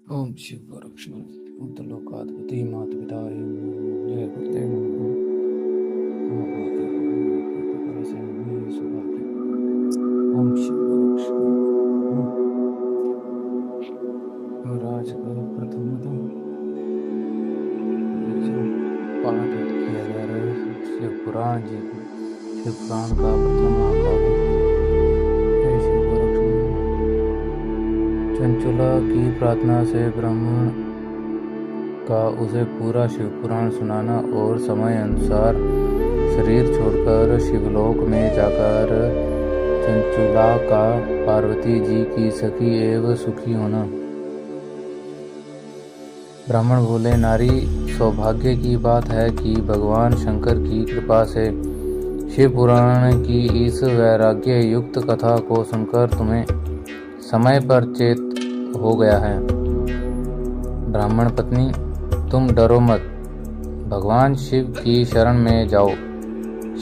ओम शिव गोरक्षण लोकाधिपति माता पिता जय गुरुदेव ओम शिव गोरक्षण राज प्रथम पाठ किया जा रहा है शिव पुराण जी को। शिव पुराण का प्रथम महाकाव्य है शिव गोरक्षण। चंचुला की प्रार्थना से ब्राह्मण का उसे पूरा शिव पुराण सुनाना और समय अनुसार शरीर छोड़कर शिवलोक में जाकर चंचुला का पार्वती जी की सखी एवं सुखी होना। ब्राह्मण बोले, नारी सौभाग्य की बात है कि भगवान शंकर की कृपा से शिव पुराण की इस वैराग्य युक्त कथा को सुनकर तुम्हें समय पर चेत हो गया है। ब्राह्मण पत्नी, तुम डरो मत, भगवान शिव की शरण में जाओ।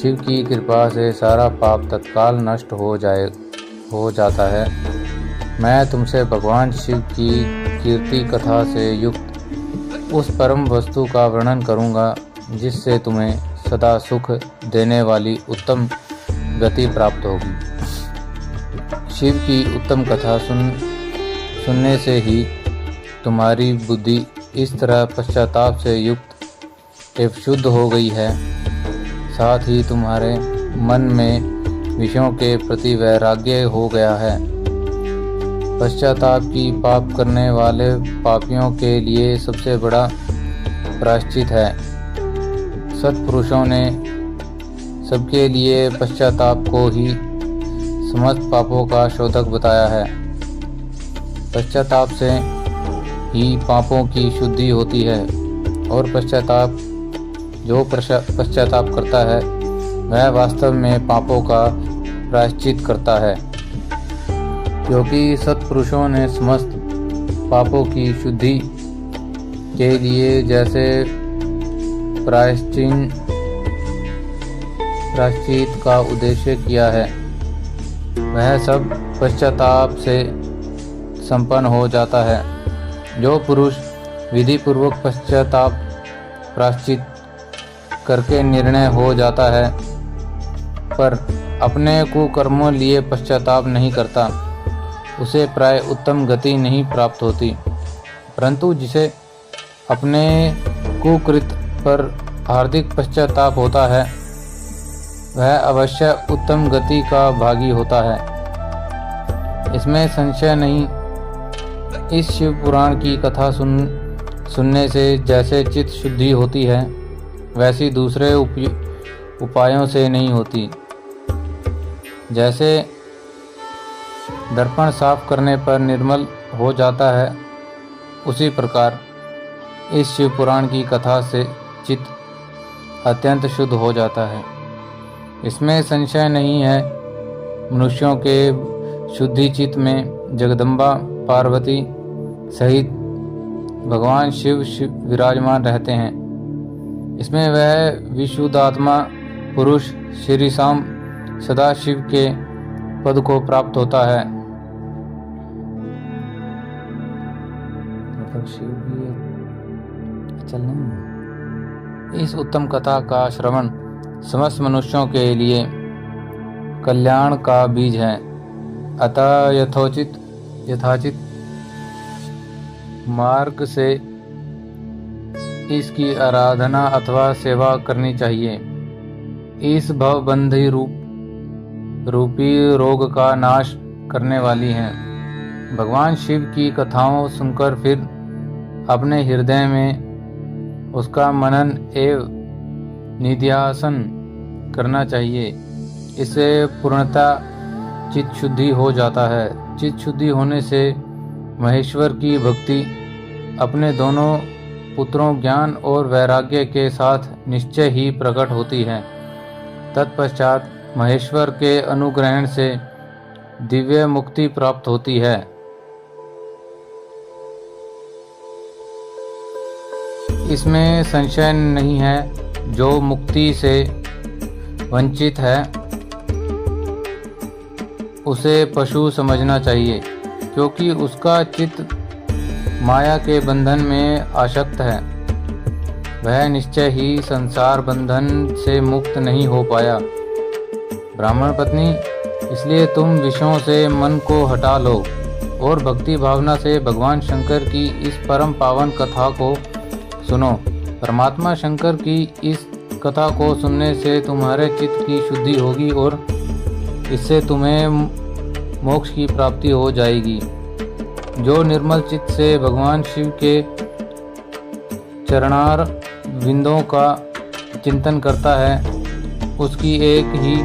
शिव की कृपा से सारा पाप तत्काल नष्ट हो जाता है। मैं तुमसे भगवान शिव की कीर्ति कथा से युक्त उस परम वस्तु का वर्णन करूंगा जिससे तुम्हें सदा सुख देने वाली उत्तम गति प्राप्त होगी। शिव की उत्तम कथा सुनने से ही तुम्हारी बुद्धि इस तरह पश्चाताप से युक्त एवं शुद्ध हो गई है, साथ ही तुम्हारे मन में विषयों के प्रति वैराग्य हो गया है। पश्चाताप की पाप करने वाले पापियों के लिए सबसे बड़ा प्रायश्चित है। सत्पुरुषों ने सबके लिए पश्चाताप को ही समस्त पापों का शोधक बताया है। पश्चाताप से ही पापों की शुद्धि होती है और जो पश्चाताप करता है वह वास्तव में पापों का प्रायश्चित करता है, क्योंकि सत्पुरुषों ने समस्त पापों की शुद्धि के लिए जैसे प्रायश्चित का उद्देश्य किया है, वह सब पश्चाताप से संपन्न हो जाता है। जो पुरुष विधि पूर्वक पश्चाताप प्रायश्चित करके निर्णय हो जाता है पर अपने कुकर्मों लिए पश्चाताप नहीं करता, उसे प्राय उत्तम गति नहीं प्राप्त होती। परंतु जिसे अपने कुकृत पर हार्दिक पश्चाताप होता है वह अवश्य उत्तम गति का भागी होता है, इसमें संशय नहीं। इस शिव पुराण की कथा सुनने से जैसे चित्त शुद्धि होती है वैसी दूसरे उपायों से नहीं होती। जैसे दर्पण साफ करने पर निर्मल हो जाता है, उसी प्रकार इस शिव पुराण की कथा से चित्त अत्यंत शुद्ध हो जाता है, इसमें संशय नहीं है। मनुष्यों के शुद्धि चित्त में जगदम्बा पार्वती सहित भगवान शिव विराजमान रहते हैं। इसमें वह विशुद्धात्मा पुरुष श्री शाम सदा शिव के पद को प्राप्त होता है। शिव भी चल नहीं। इस उत्तम कथा का श्रवण समस्त मनुष्यों के लिए कल्याण का बीज है। अतः यथाचित मार्ग से इसकी आराधना अथवा सेवा करनी चाहिए। इस भवबंधी रूपी रोग का नाश करने वाली हैं। भगवान शिव की कथाओं सुनकर फिर अपने हृदय में उसका मनन एवं निध्यासन करना चाहिए। इससे पूर्णतः चित्त शुद्धि हो जाता है। चित्त शुद्धि होने से महेश्वर की भक्ति अपने दोनों पुत्रों ज्ञान और वैराग्य के साथ निश्चय ही प्रकट होती है। तत्पश्चात महेश्वर के अनुग्रहण से दिव्य मुक्ति प्राप्त होती है। इसमें संशय नहीं है। जो मुक्ति से वंचित है उसे पशु समझना चाहिए, क्योंकि उसका चित्त माया के बंधन में आसक्त है, वह निश्चय ही संसार बंधन से मुक्त नहीं हो पाया। ब्राह्मण पत्नी, इसलिए तुम विषयों से मन को हटा लो और भक्ति भावना से भगवान शंकर की इस परम पावन कथा को सुनो। परमात्मा शंकर की इस कथा को सुनने से तुम्हारे चित्त की शुद्धि होगी और इससे तुम्हें मोक्ष की प्राप्ति हो जाएगी। जो निर्मल चित्त से भगवान शिव के चरणार बिंदों का चिंतन करता है, उसकी एक ही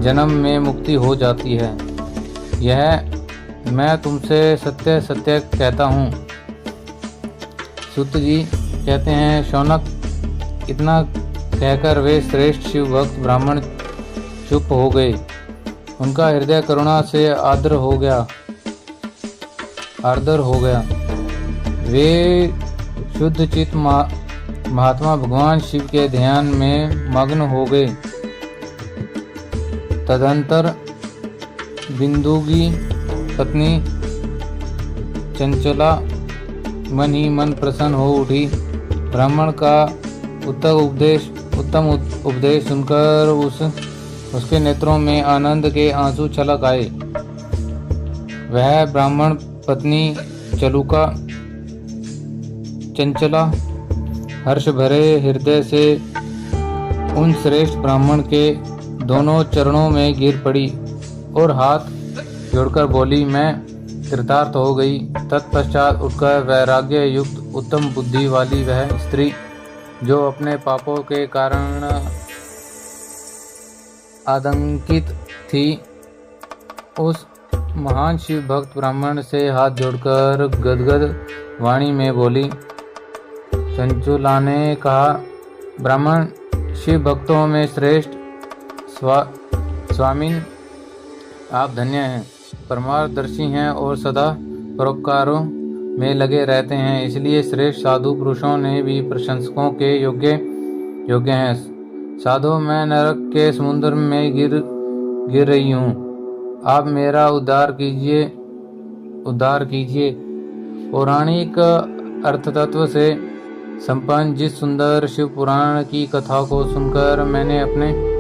जन्म में मुक्ति हो जाती है। यह मैं तुमसे सत्य सत्य कहता हूँ। सूत जी कहते हैं, शौनक, इतना कहकर वे श्रेष्ठ शिव भक्त ब्राह्मण चुप हो गए। उनका हृदय करुणा से आर्द्र हो गया। वे शुद्ध चित्त महात्मा भगवान शिव के ध्यान में मग्न हो गए। तदंतर बिंदु की पत्नी चंचला मन ही मन प्रसन्न हो उठी। ब्राह्मण का उत्तम उपदेश सुनकर उसके नेत्रों में आनंद के आंसू छलक आए। वह ब्राह्मण पत्नी चंचला हर्ष भरे हृदय से उन श्रेष्ठ ब्राह्मण के दोनों चरणों में गिर पड़ी और हाथ जोड़कर बोली, मैं कृतार्थ हो गई। तत्पश्चात उठकर वैराग्य युक्त उत्तम बुद्धि वाली वह स्त्री, जो अपने पापों के कारण आतंकित थी, उस महान शिव भक्त ब्राह्मण से हाथ जोड़कर गदगद वाणी में बोली। चंचुला ने कहा, ब्राह्मण शिव भक्तों में श्रेष्ठ स्वामिन, आप धन्य हैं, परमादर्शी हैं और सदा परोपकारों में लगे रहते हैं। इसलिए श्रेष्ठ साधु पुरुषों ने भी प्रशंसकों के योग्य हैं। साधु, मैं नरक के समुद्र में गिर रही हूँ, आप मेरा उद्धार कीजिए। पौराणिक अर्थतत्व से संपन्न जिस सुंदर शिव पुराण की कथा को सुनकर मैंने अपने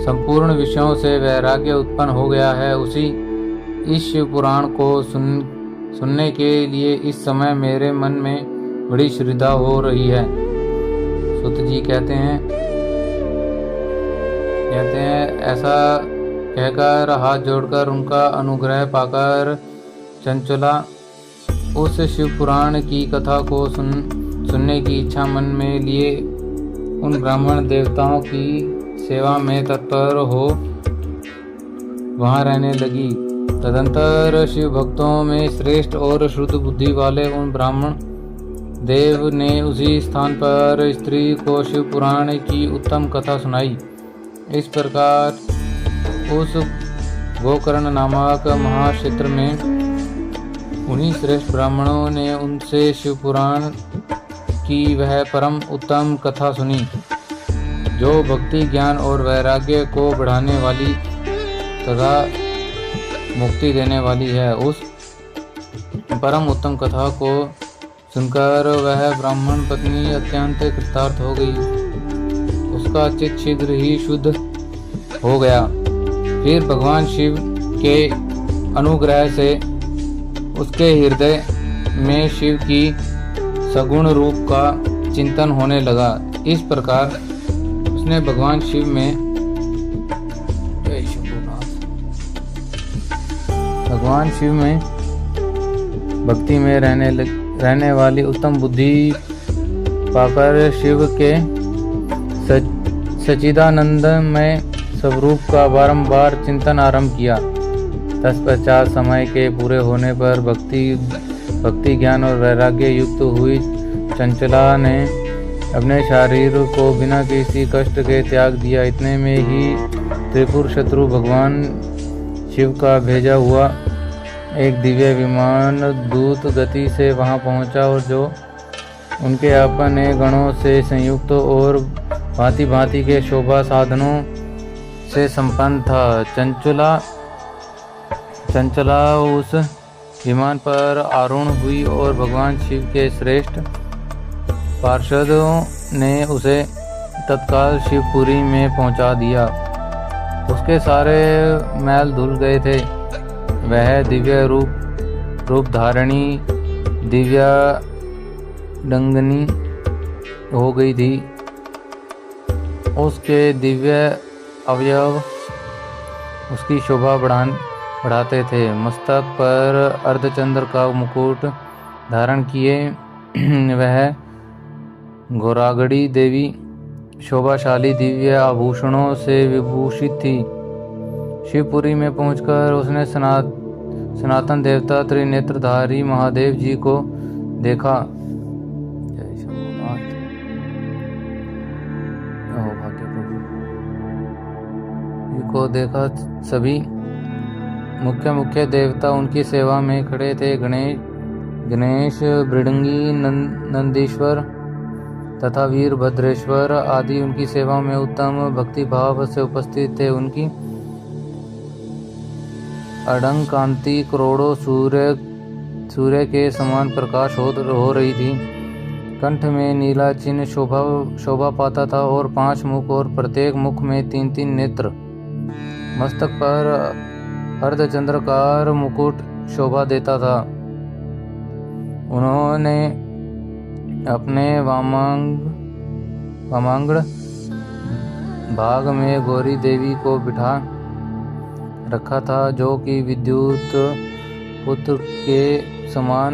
संपूर्ण विषयों से वैराग्य उत्पन्न हो गया है, उसी इस शिव पुराण को सुनने के लिए इस समय मेरे मन में बड़ी श्रद्धा हो रही है। सुत जी कहते हैं ऐसा कहकर हाथ जोड़कर उनका अनुग्रह पाकर चंचला उस शिव पुराण की कथा को सुनने की इच्छा मन में लिए उन ब्राह्मण देवताओं की सेवा में तत्पर हो वहां रहने लगी। तदंतर शिव भक्तों में श्रेष्ठ और शुद्ध बुद्धि वाले उन ब्राह्मण देव ने उसी स्थान पर स्त्री को शिव पुराण की उत्तम कथा सुनाई। इस प्रकार उस गोकर्ण नामक महाक्षेत्र में उन्हीं श्रेष्ठ ब्राह्मणों ने उनसे शिव पुराण की वह परम उत्तम कथा सुनी, जो भक्ति ज्ञान और वैराग्य को बढ़ाने वाली तथा मुक्ति देने वाली है। उस परम उत्तम कथा को सुनकर वह ब्राह्मण पत्नी अत्यंत कृतार्थ हो गई। उसका चित्त शीघ्र ही शुद्ध हो गया। फिर भगवान शिव के अनुग्रह से उसके हृदय में शिव की सगुण रूप का चिंतन होने लगा। इस प्रकार उसने भगवान शिव में भक्ति में रहने वाली उत्तम बुद्धि पाकर शिव के सच्चिदानंदमय स्वरूप का बारंबार चिंतन आरंभ किया। तत्पश्चात समय के पूरे होने पर भक्ति ज्ञान और वैराग्य युक्त हुई चंचला ने अपने शरीर को बिना किसी कष्ट के त्याग दिया। इतने में ही त्रिपुर शत्रु भगवान शिव का भेजा हुआ एक दिव्य विमान दूत गति से वहां पहुंचा, और जो उनके अपने गणों से संयुक्त और भांति भांति के शोभा साधनों से संपन्न था। चंचला उस विमान पर आरूढ़ हुई और भगवान शिव के श्रेष्ठ पार्षदों ने उसे तत्काल शिवपुरी में पहुंचा दिया। उसके सारे मैल धुल गए थे। वह दिव्य रूप धारणी दिव्या डंगनी हो गई थी। उसके दिव्य अवयव उसकी शोभा बढ़ाते थे। मस्तक पर अर्धचंद्र का मुकुट धारण किए वह घोरागड़ी देवी शोभाशाली दिव्य आभूषणों से विभूषित थी। शिवपुरी में पहुंचकर उसने सनातन देवता त्रिनेत्रधारी महादेव जी को देखा। सभी मुख्य देवता उनकी सेवा में खड़े थे। गणेश मृडंगी नंदीश्वर तथा वीरभद्रेश्वर आदि उनकी सेवा में उत्तम भक्ति भाव से उपस्थित थे। उनकी अड़ंग कांति करोड़ों सूर्य के समान प्रकाश हो रही थी। कंठ में नीला चिन्ह शोभा पाता था और 5 मुख और प्रत्येक मुख में 3-3 नेत्र। मस्तक पर अर्धचंद्राकार मुकुट शोभा देता था। उन्होंने अपने वामांगण भाग में गौरी देवी को बिठा रखा था, जो कि विद्युत पुत्र के समान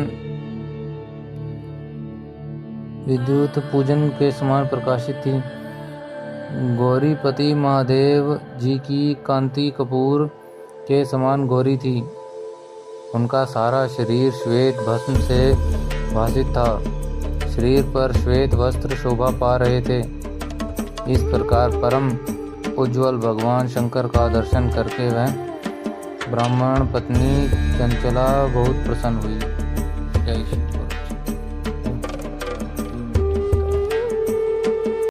विद्युत पूजन के समान प्रकाशित थी। गौरीपति महादेव जी की कांति कपूर के समान गौरी थी। उनका सारा शरीर श्वेत भस्म से भासित था। शरीर पर श्वेत वस्त्र शोभा पा रहे थे। इस प्रकार परम उज्ज्वल भगवान शंकर का दर्शन करके वह ब्राह्मण पत्नी चंचला बहुत प्रसन्न हुई। जय श्री